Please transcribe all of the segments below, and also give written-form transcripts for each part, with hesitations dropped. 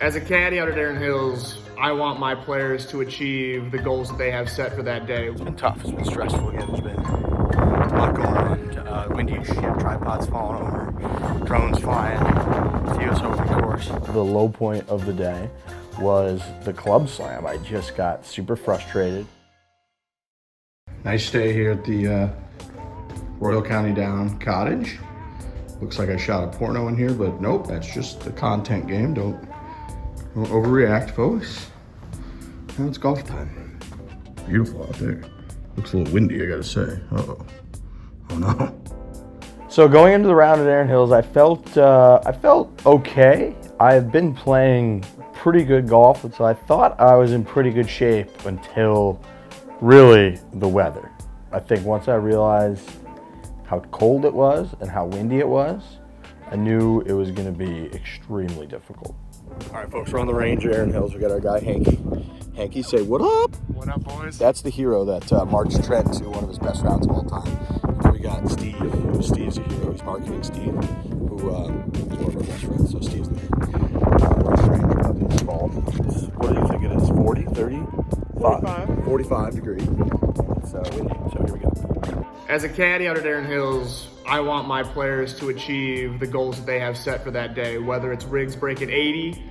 As a caddy out at Erin Hills, I want my players to achieve the goals that they have set for that day. It's been tough. It's been stressful. Again, there's been a lot going on. Windy as shit, tripods falling over, drones flying, the US Open course. The low point of the day was the club slam. I just got super frustrated. Nice stay here at the Royal County Down cottage. Looks like I shot a porno in here, but nope, that's just a content game. Don't overreact, folks. Now it's golf time. Beautiful out there. Looks a little windy, I gotta say. Uh-oh. Oh no. So going into the round at Erin Hills, I felt okay. I've been playing pretty good golf, and so I thought I was in pretty good shape until really the weather. I think once I realized how cold it was and how windy it was, I knew it was going to be extremely difficult. All right, folks, we're on the range at Erin Hills. We got our guy Hanky. Hanky, say what up? What up, boys? That's the hero that marched Trent to one of his best rounds of all time. And then we got Steve. Steve's a hero. He's marketing Steve, who is one of our best friends. So Steve's the stranger of this ball. What do you think it is? 40, 30? 45 degrees. It's windy, so here we go. As a caddy out at Erin Hills, I want my players to achieve the goals that they have set for that day, whether it's Riggs breaking 80,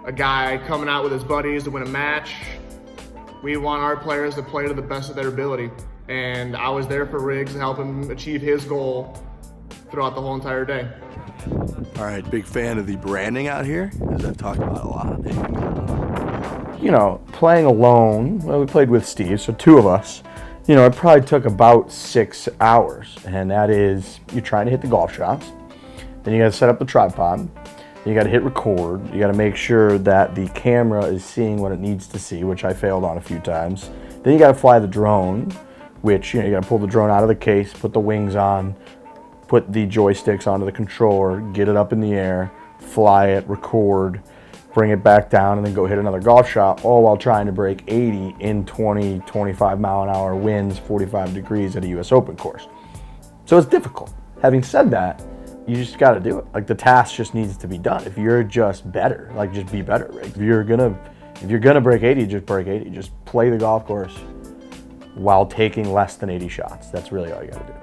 a guy coming out with his buddies to win a match. We want our players to play to the best of their ability. And I was there for Riggs to help him achieve his goal throughout the whole entire day. All right, big fan of the branding out here, as I've talked about a lot. You know, playing alone, well, we played with Steve, so two of us. You know, it probably took about 6 hours, and that is you're trying to hit the golf shots, then you got to set up the tripod, then you got to hit record, you got to make sure that the camera is seeing what it needs to see, which I failed on a few times. Then you got to fly the drone, which you got to pull the drone out of the case, put the wings on, put the joysticks onto the controller, get it up in the air, fly it, record, bring it back down, and then go hit another golf shot, all while trying to break 80 in 20, 25 mile an hour winds, 45 degrees at a US Open course. So it's difficult. Having said that, you just got to do it. Like, the task just needs to be done. If you're just better, like, just be better, right? If you're gonna break 80, just break 80. Just play the golf course while taking less than 80 shots. That's really all you got to do.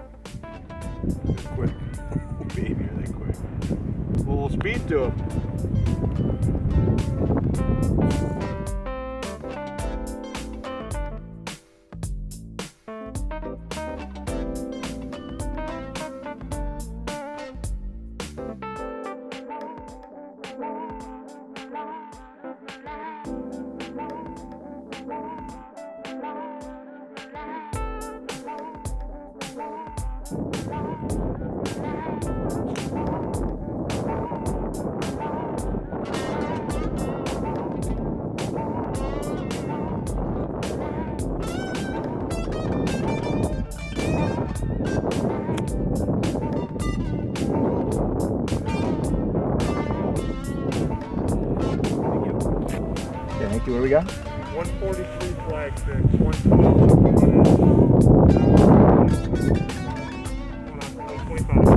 Quick. Baby, are they quick. A little speed to them. Thank you. What do we got? 143 flag sticks, 112. 125.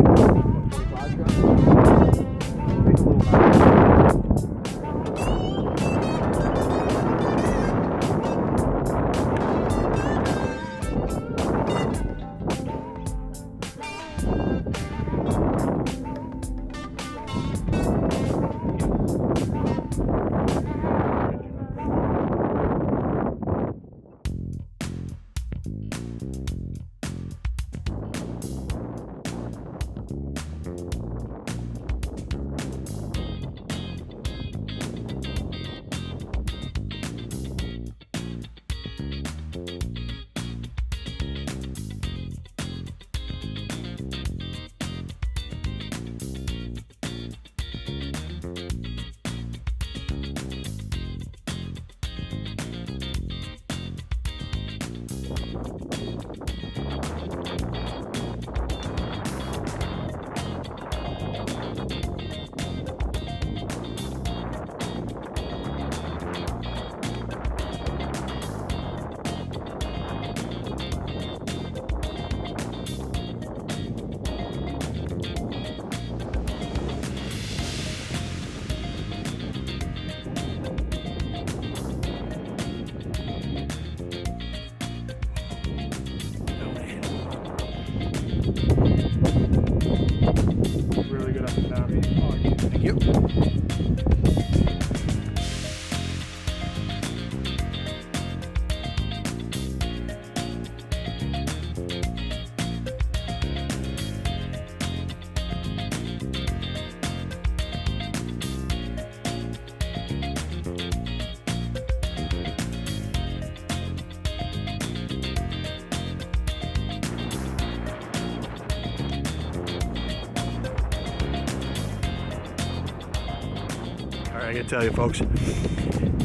can tell you, folks,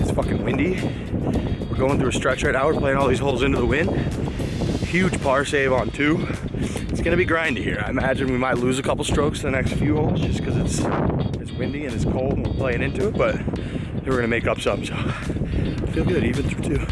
it's fucking windy. We're going through a stretch right now. We're playing all these holes into the wind. Huge par save on 2. It's gonna be grindy here. I imagine we might lose a couple strokes the next few holes just because it's windy and it's cold and we're playing into it, but we're gonna make up some, so I feel good even through 2.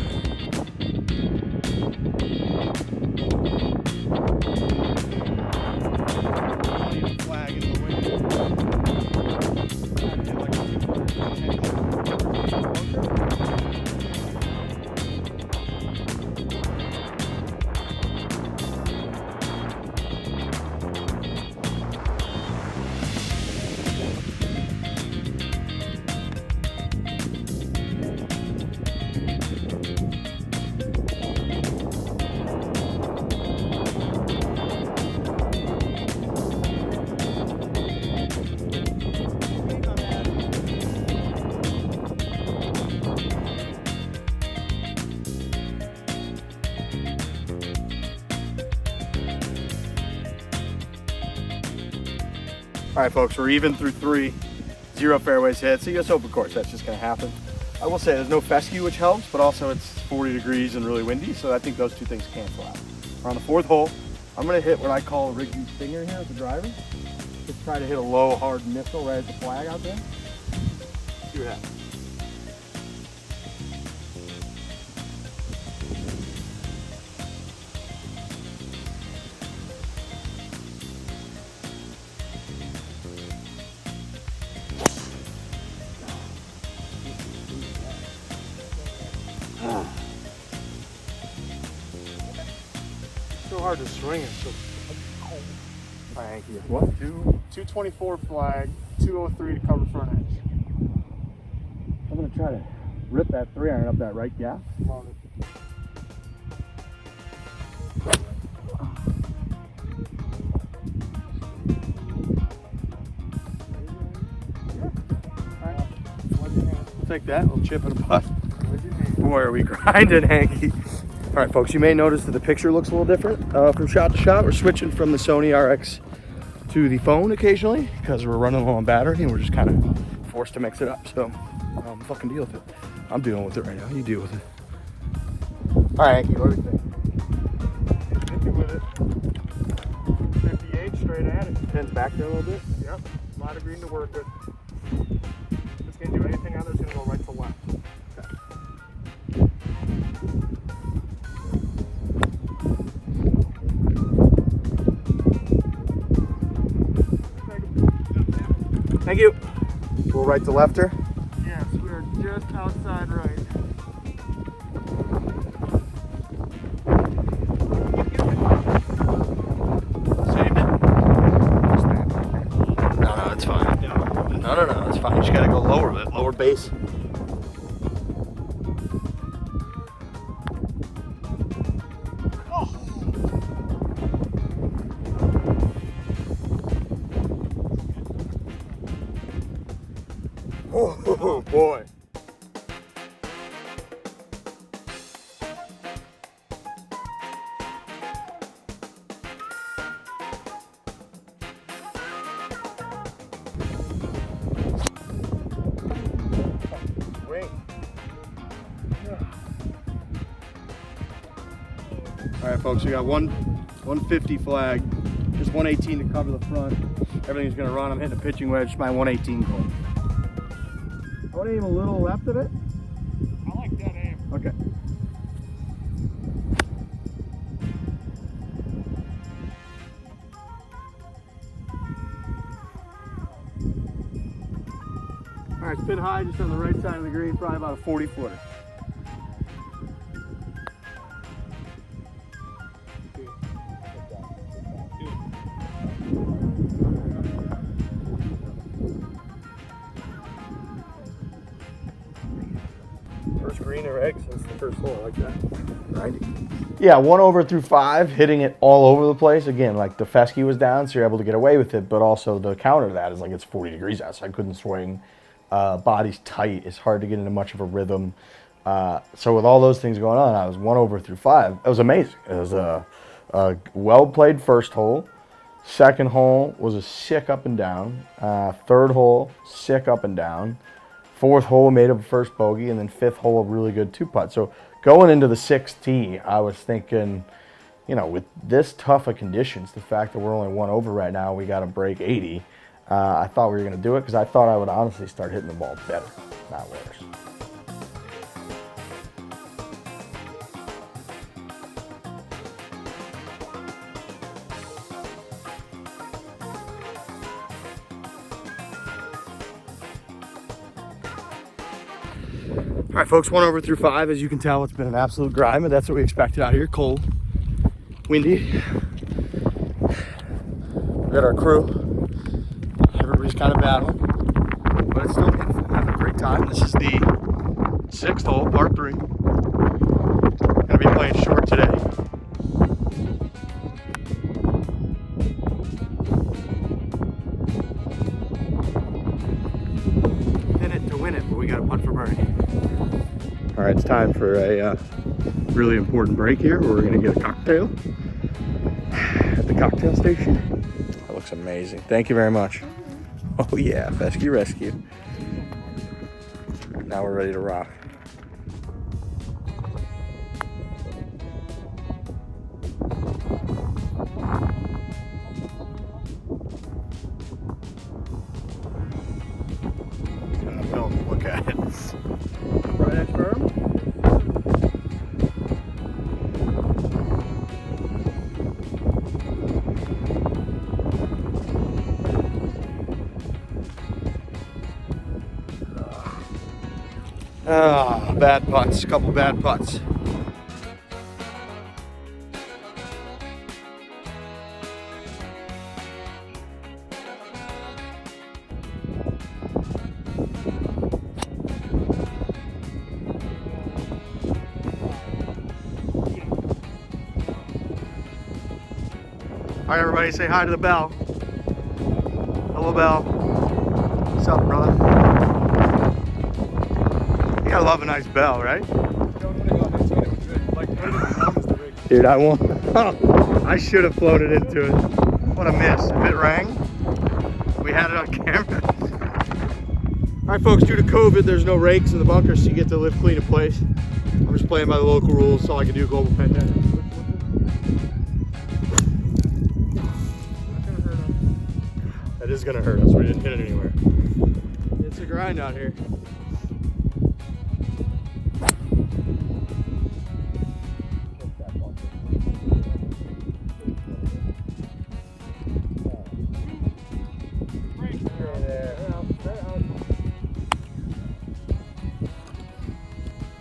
All right, folks, we're even through 3. 0 fairways hit. So US Open course, that's just gonna happen. I will say there's no fescue, which helps, but also it's 40 degrees and really windy, so I think those 2 things cancel out. We're on the 4th hole. I'm gonna hit what I call a Rigby stinger here with the driver. Just try to hit a low, hard missile right at the flag out there. See what happens. So hard to swing it. So Thank you. what? 224 flag, 203 to cover front edge. I'm gonna try to rip that 3-iron up that right gap. Love it. We'll take that. We'll chip it apart. Boy, are we grinding, Hanky. All right, folks, you may notice that the picture looks a little different from shot to shot. We're switching from the Sony RX to the phone occasionally because we're running low on battery and we're just kind of forced to mix it up. So fucking deal with it. I'm dealing with it right now. You deal with it. All right, Hanky, what do you think? Hit me with it. 58 straight at it. Pins back there a little bit. Yep. A lot of green to work with. If it's gonna do anything on there, it's gonna go right to left. Thank you. Go right to lefter. Yes, we are just outside right. Saved it. No, it's fine. No, it's fine. You just gotta go lower a bit, lower base. Oh boy. All right, folks, we got 150 flag, just 118 to cover the front. Everything's gonna run. I'm hitting a pitching wedge, my 118 goal. I want to aim a little left of it. I like that aim. Okay. All right, spin high just on the right side of the green, probably about a 40-footer. First green or egg since the first hole, I like that. 90. Yeah, 1 over through 5, hitting it all over the place. Again, like the fescue was down, so you're able to get away with it, but also the counter to that is like it's 40 degrees out, so I couldn't swing. Body's tight. It's hard to get into much of a rhythm. So with all those things going on, I was 1 over through 5. It was amazing. It was a well-played first hole. Second hole was a sick up and down. Third hole, sick up and down. 4th hole made up a first bogey, and then 5th hole a really good 2-putt. So going into the 6th tee, I was thinking, you know, with this tough of conditions, the fact that we're only 1 over right now, we got to break 80. I thought we were going to do it because I thought I would honestly start hitting the ball better, not worse. All right, folks, 1 over through 5. As you can tell, it's been an absolute grind, but that's what we expected out here. Cold, windy. We got our crew. Everybody's kind of battling, but it's still beautiful. I'm having a great time. This is the 6th hole, part 3. Gonna be playing short today. In it to win it, but we got a putt for birdie. All right, it's time for a really important break here. We're gonna get a cocktail at the cocktail station. That looks amazing. Thank you very much. Oh yeah, Fescue Rescue. Now we're ready to rock. And the film, look at it. Right edge berm. Bad putts, couple bad putts. All right, everybody, say hi to the bell. Hello, bell. What's up, brother? You gotta love a nice bell, right? Dude, I won. I should have floated into it. What a miss. If it rang, we had it on camera. All right, folks, due to COVID, there's no rakes in the bunkers, so you get to live clean in place. I'm just playing by the local rules. That's all I can do, global pandemic. That is gonna hurt us. We didn't hit it anywhere. It's a grind out here.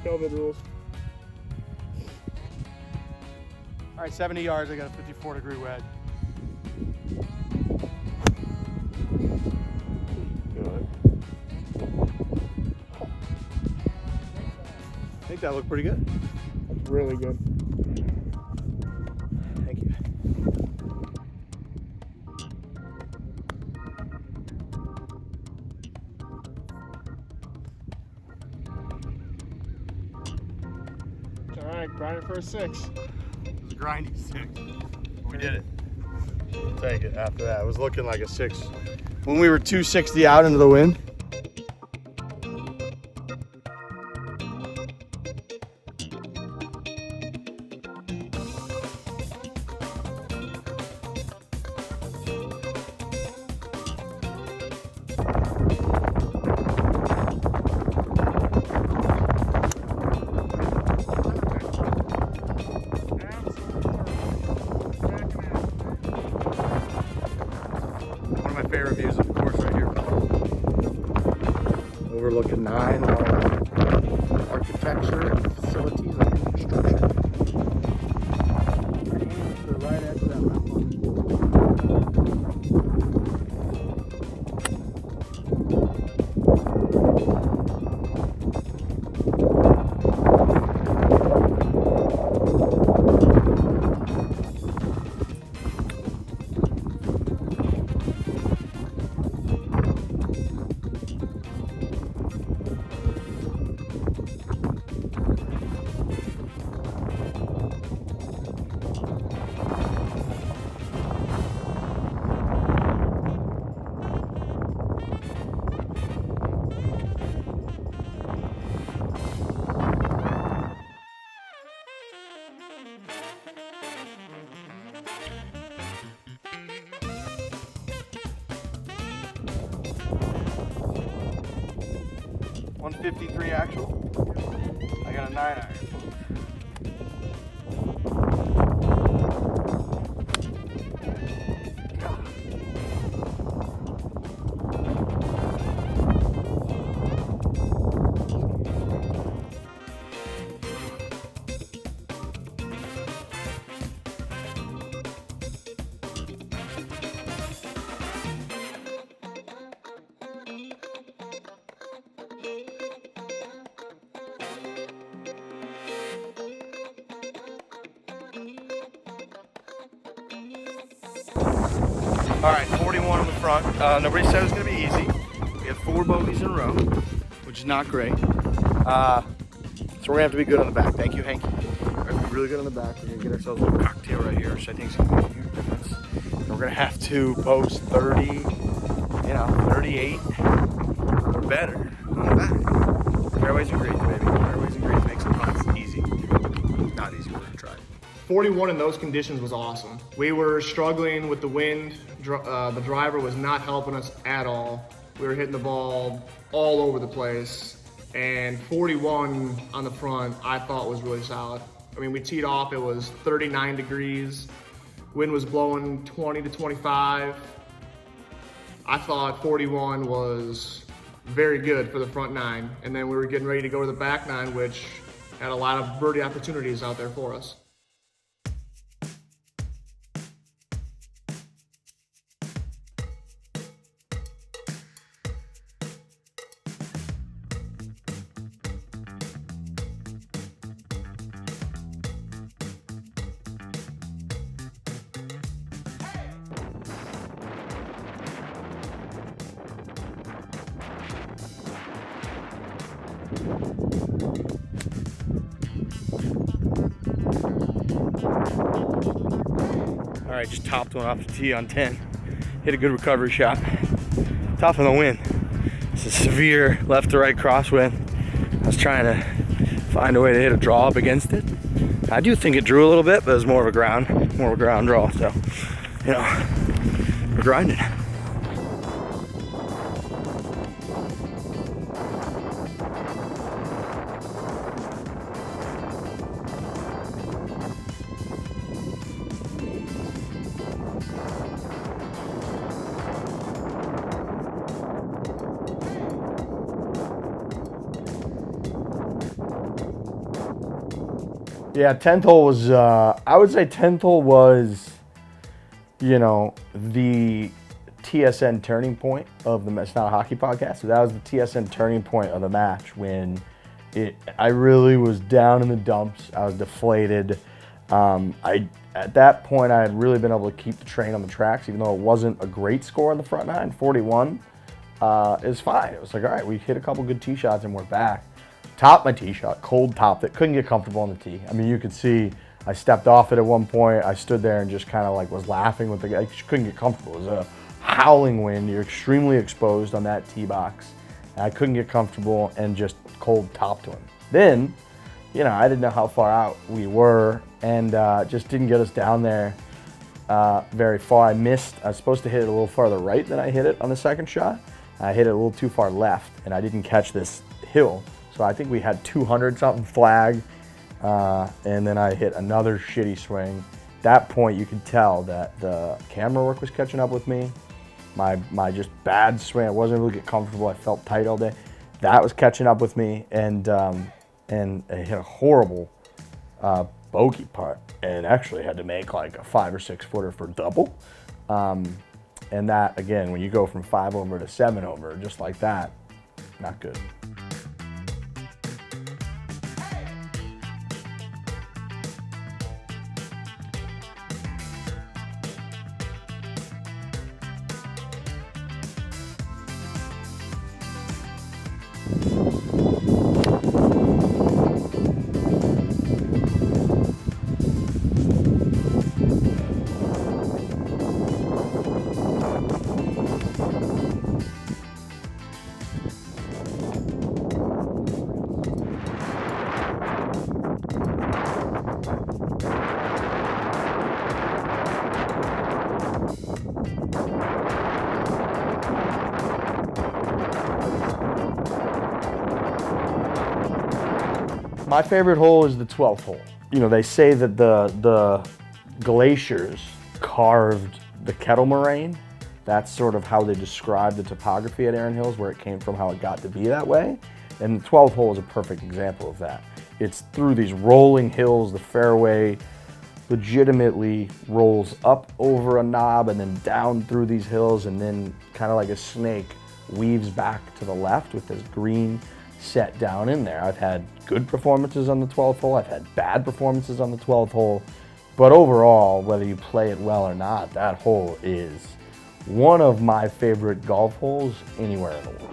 COVID rules. All right, 70 yards. I got a 54-degree wedge. Good. I think that looked pretty good. That's really good. Thank you. All right, grinding for a 6. It was a grinding 6. We did it. We'll take it after that. It was looking like a 6. When we were 260 out into the wind. One of my favorite views of the course right here. Overlooking 9, all the architecture and facilities under construction. To the right edge of that mountain. 53 actual. I got a 9 iron. All right, 41 on the front. Nobody said it was going to be easy. We had 4 bogeys in a row, which is not great. So we're going to have to be good on the back. Thank you, Hank. We're going to be really good on the back. We're going to get ourselves a little cocktail right here, which I think is going to make a huge difference. And we're going to have to post 30, 38 or better on the back. Fairways and greens, baby. Fairways and greens makes it fun. Easy. Not easy, we're going to try. 41 in those conditions was awesome. We were struggling with the wind. The driver was not helping us at all. We were hitting the ball all over the place. And 41 on the front, I thought was really solid. I mean, we teed off, it was 39 degrees. Wind was blowing 20 to 25. I thought 41 was very good for the front 9. And then we were getting ready to go to the back 9, which had a lot of birdie opportunities out there for us. All right, just topped one off the tee on 10. Hit a good recovery shot. Tough in the wind. It's a severe left to right crosswind. I was trying to find a way to hit a draw up against it. I do think it drew a little bit, but it was more of a ground draw. So, we're grinding. Yeah, 10th hole was, I would say 10th hole was, the TSN turning point of the, it's not a hockey podcast, so that was the TSN turning point of the match when I really was down in the dumps. I was deflated. At that point, I had really been able to keep the train on the tracks, even though it wasn't a great score on the front 9. 41 is fine. It was like, all right, we hit a couple good tee shots and we're back. Topped my tee shot, cold topped it, couldn't get comfortable on the tee. I mean, you could see I stepped off it at one point. I stood there and just kind of like was laughing with the guy. I just couldn't get comfortable. It was a howling wind. You're extremely exposed on that tee box. And I couldn't get comfortable and just cold topped to him. Then, I didn't know how far out we were and just didn't get us down there very far. I missed. I was supposed to hit it a little farther right than I hit it on the second shot. I hit it a little too far left and I didn't catch this hill. So I think we had 200 something flag, and then I hit another shitty swing. At that point, you could tell that the camera work was catching up with me. My just bad swing, I wasn't really getting comfortable. I felt tight all day. That was catching up with me, and I hit a horrible bogey putt, and actually had to make like a 5 or 6 footer for double. And that again, when you go from 5 over to 7 over, just like that, not good. My favorite hole is the 12th hole. You know, they say that the glaciers carved the kettle moraine. That's sort of how they describe the topography at Erin Hills, where it came from, how it got to be that way. And the 12th hole is a perfect example of that. It's through these rolling hills. The fairway legitimately rolls up over a knob and then down through these hills, and then kind of like a snake weaves back to the left with this green set down in there. I've had good performances on the 12th hole. I've had bad performances on the 12th hole. But overall, whether you play it well or not, that hole is one of my favorite golf holes anywhere in the world.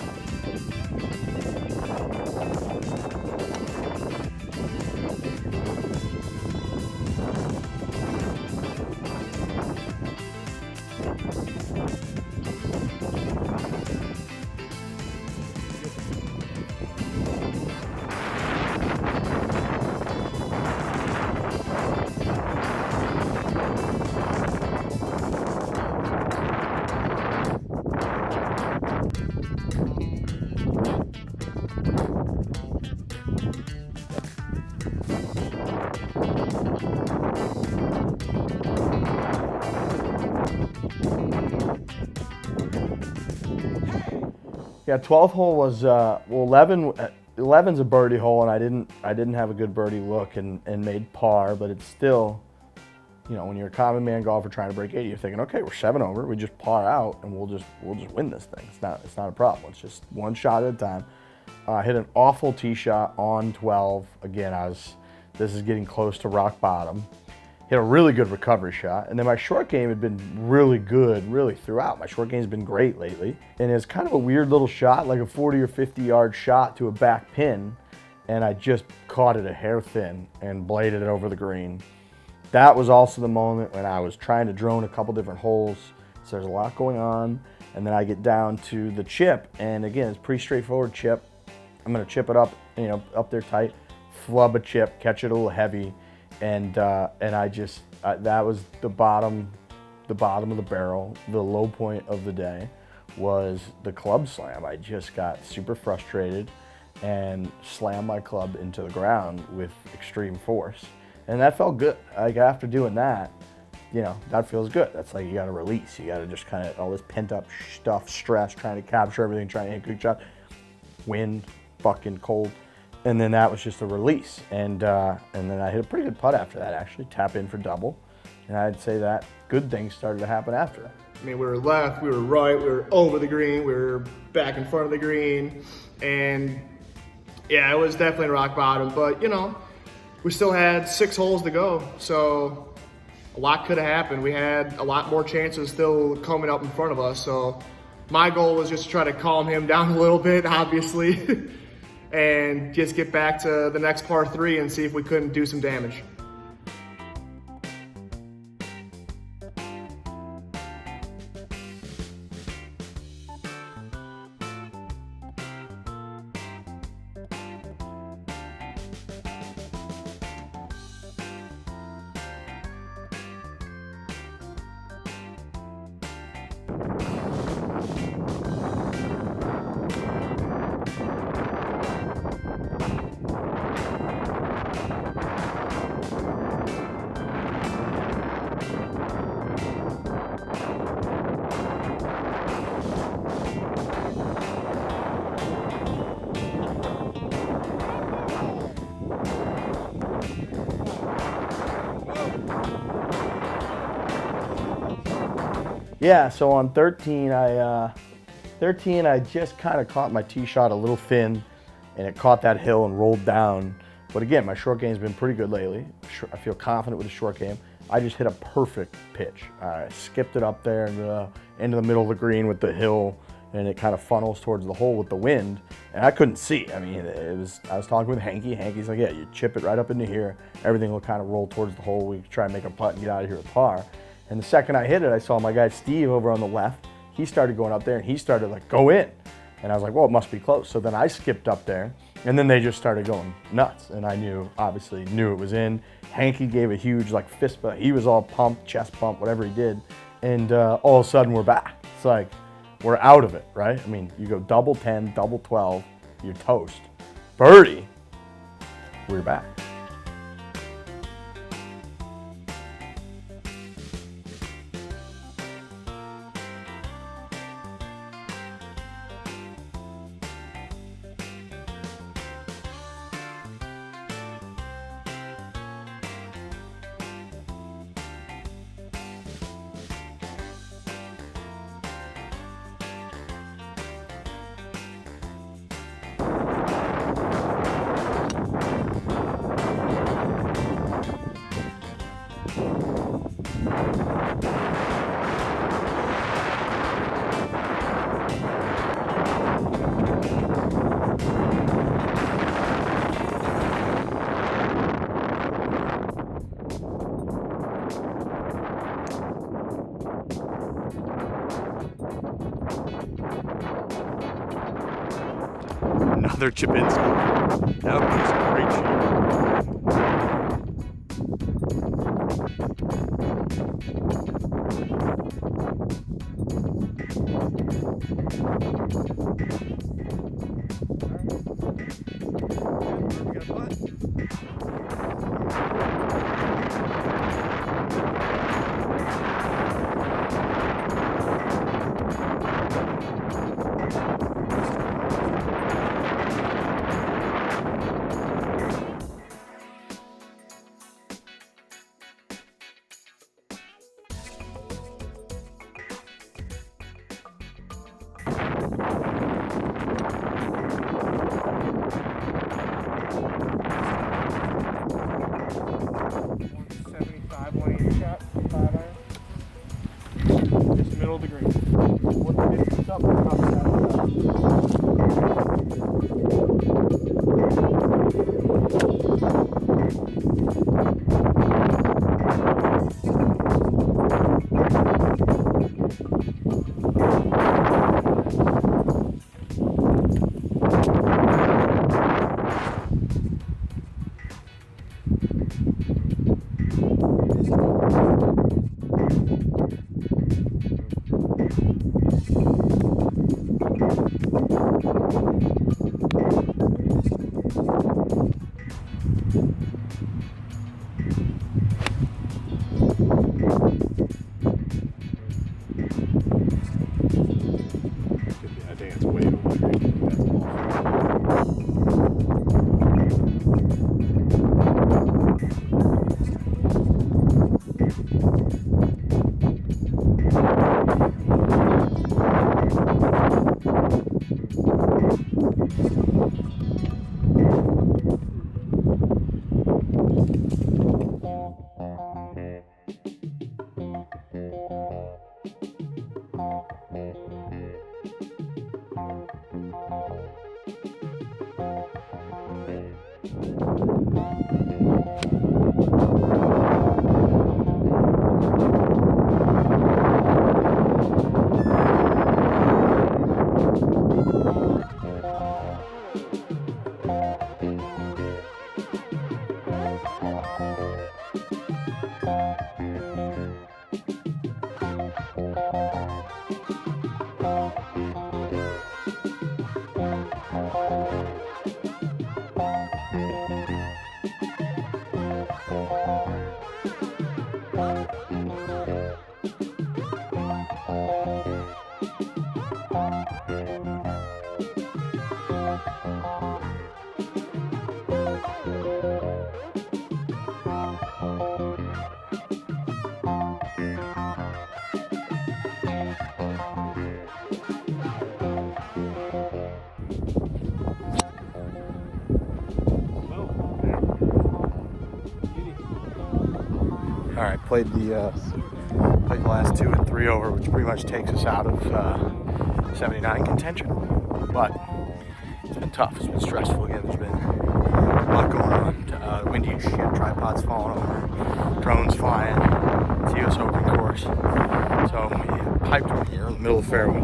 Yeah, 12th hole was well, 11's a birdie hole, and I didn't have a good birdie look and made par, but it's still, you know, when you're a common man golfer trying to break 80, you're thinking, okay, we're 7 over, we just par out and we'll just win this thing. It's not a problem. It's just one shot at a time. I hit an awful tee shot on 12. Again, this is getting close to rock bottom. Hit a really good recovery shot, and then my short game had been really good, really throughout. My short game's been great lately, and it's kind of a weird little shot, like a 40 or 50 yard shot to a back pin, and I just caught it a hair thin and bladed it over the green. That was also the moment when I was trying to drone a couple different holes, so there's a lot going on, and then I get down to the chip, and again, it's a pretty straightforward chip. I'm gonna chip it up, you know, up there tight, flub a chip, catch it a little heavy, and I just that was the bottom of the barrel. The low point of the day was the club slam. I just got super frustrated and slammed my club into the ground with extreme force, and that felt good. Like after doing that, you know, that feels good. That's like you got to release. You got to just kind of all this pent up stuff, stress, trying to capture everything, trying to hit a good shot, wind, fucking cold. And then that was just a release. And then I hit a pretty good putt after that, actually. Tap in for double. And I'd say that good things started to happen after that. I mean, we were left, we were right, we were over the green, we were back in front of the green. And yeah, it was definitely rock bottom. But, you know, we still had 6 holes to go. So a lot could have happened. We had a lot more chances still coming up in front of us. So my goal was just to try to calm him down a little bit, obviously. And just get back to the next par 3 and see if we couldn't do some damage. Yeah, so on 13, I just kind of caught my tee shot a little thin, and it caught that hill and rolled down. But again, my short game's been pretty good lately. I feel confident with the short game. I just hit a perfect pitch. I skipped it up there into the middle of the green with the hill, and it kind of funnels towards the hole with the wind, and I couldn't see. I mean, I was talking with Hanky. Hanky's like, yeah, you chip it right up into here, everything will kind of roll towards the hole. We try and make a putt and get out of here with par. And the second I hit it, I saw my guy Steve over on the left. He started going up there, and he started like, go in. And I was like, well, it must be close. So then I skipped up there, and then they just started going nuts. And I obviously knew it was in. Hanky gave a huge like fist bump. He was all pumped, chest pump, whatever he did. And all of a sudden we're back. It's like, we're out of it, right? I mean, you go double 10, double 12, you're toast. Birdie, we were back. Another chip in score. That was a great shot. Middle of the green. I think it's way over the green. That's All right, played the last 2 and 3 over, which pretty much takes us out of 79 contention. But it's been tough. It's been stressful. Again, there's been a lot going on. Windy as shit. Tripods falling over. Drones flying. It's the US Open course. So we piped one here in the middle of the fairway.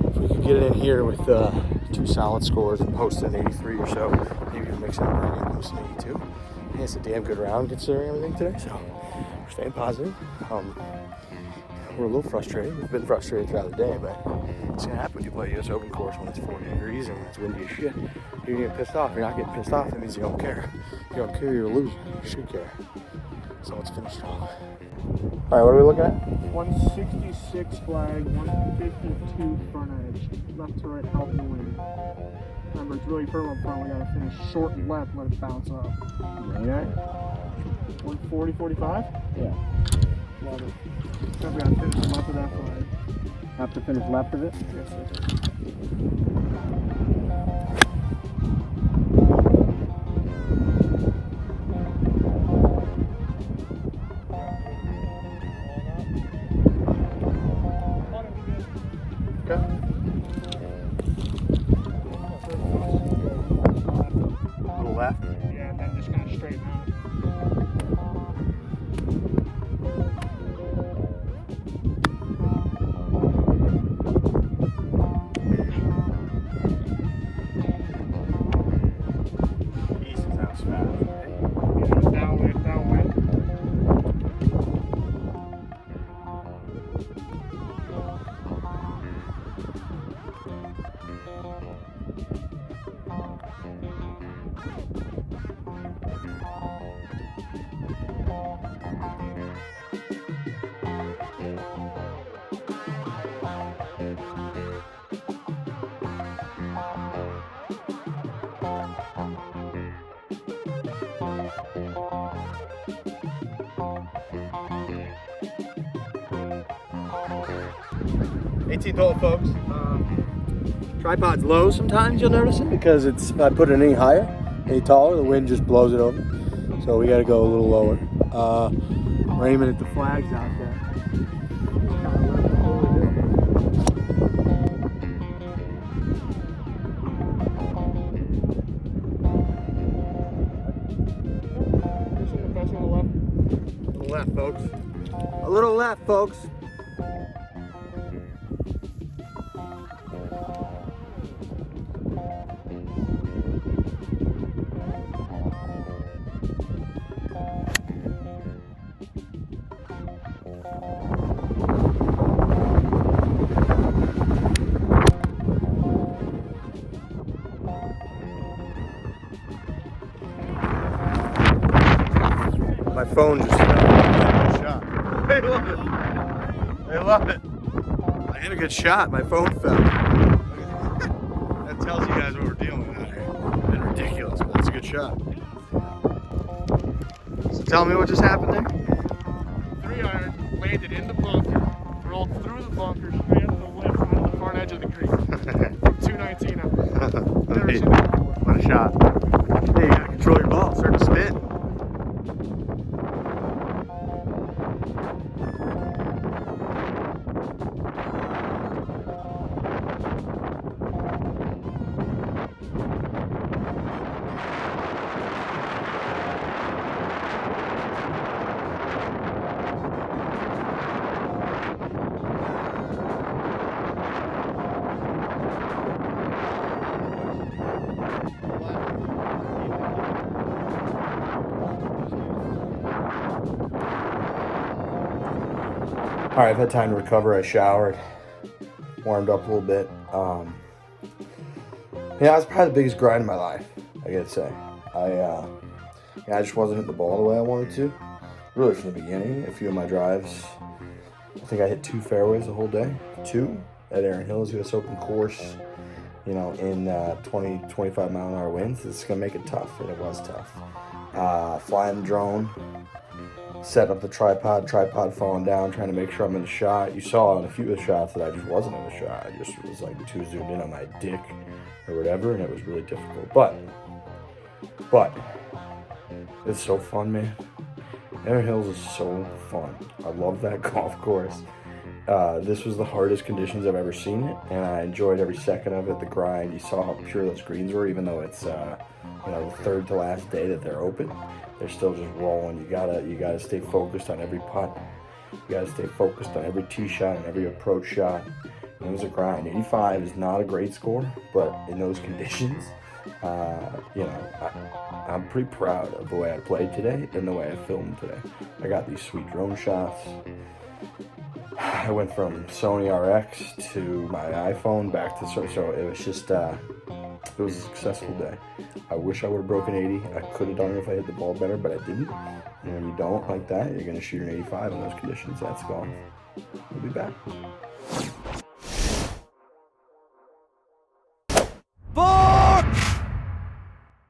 If we could get it in here with 2 solid scores and post an 83 or so, maybe we'll mix it up and post an 82. I think it's a damn good round considering everything today, so we're staying positive. we're a little frustrated. We've been frustrated throughout the day, but it's gonna happen when you play a US Open course when it's 40 degrees and when it's windy as shit. You're gonna get pissed off. You're not getting pissed off, that means you don't care. You don't care, you're a loser. You should care. So let's finish strong. All right, what are we looking at? 166 flag, 152 front edge. Left to right, out in the wind. Remember, it's really firm up front. We gotta finish short and left, let it bounce up. 140, 45? Yeah. Love it. So we gotta finish left of that flag. Have to finish left of it? Yes, sir. Left. Yeah, and then just kind of straighten out. East is out fast. Yeah, downwind, downwind. $18 folks. Tripod's low sometimes, you'll notice it, because it's, if I put it any higher, any taller, the wind just blows it over. So we gotta go a little lower. We're aiming at the flags out there. Left, folks. A little left, folks. My phone just fell. I hit a good shot. They love it. They love it. I hit a good shot. My phone fell. That tells you guys what we're dealing with out here. It's been ridiculous, but that's a good shot. So tell me what just happened there. 3-iron, landed in the bunker, rolled through the bunker, straight up the left onto the front edge of the green. 219 out. Never seen that before. What a shot. Hey, you gotta control your ball. Start to spin. All right, I've had time to recover. I showered, warmed up a little bit. Yeah, it's probably the biggest grind of my life, I gotta say. I just wasn't hitting the ball the way I wanted to. Really from the beginning, a few of my drives, I think I hit 2 fairways the whole day. 2 at Erin Hills, US Open course, you know, in 20, 25 mile an hour winds. It's gonna make it tough, and it was tough. Flying the drone, set up the tripod falling down, trying to make sure I'm in the shot. You saw in a few of the shots that I just wasn't in the shot. I just was like too zoomed in on my dick or whatever, and it was really difficult. But it's so fun, man. Erin Hills is so fun. I love that golf course. This was the hardest conditions I've ever seen it, and I enjoyed every second of it. The grind, you saw how pure those greens were, even though it's the third to last day that they're open. They're still just rolling. You gotta stay focused on every putt. You gotta stay focused on every tee shot and every approach shot. And it was a grind. 85 is not a great score, but in those conditions, I'm pretty proud of the way I played today and the way I filmed today. I got these sweet drone shots. I went from Sony RX to my iPhone back to so it was just it was a successful day. I wish I would have broken 80. I could have done it if I hit the ball better, but I didn't. And when you don't like that, you're gonna shoot an 85 in those conditions. That's gone. We'll be back.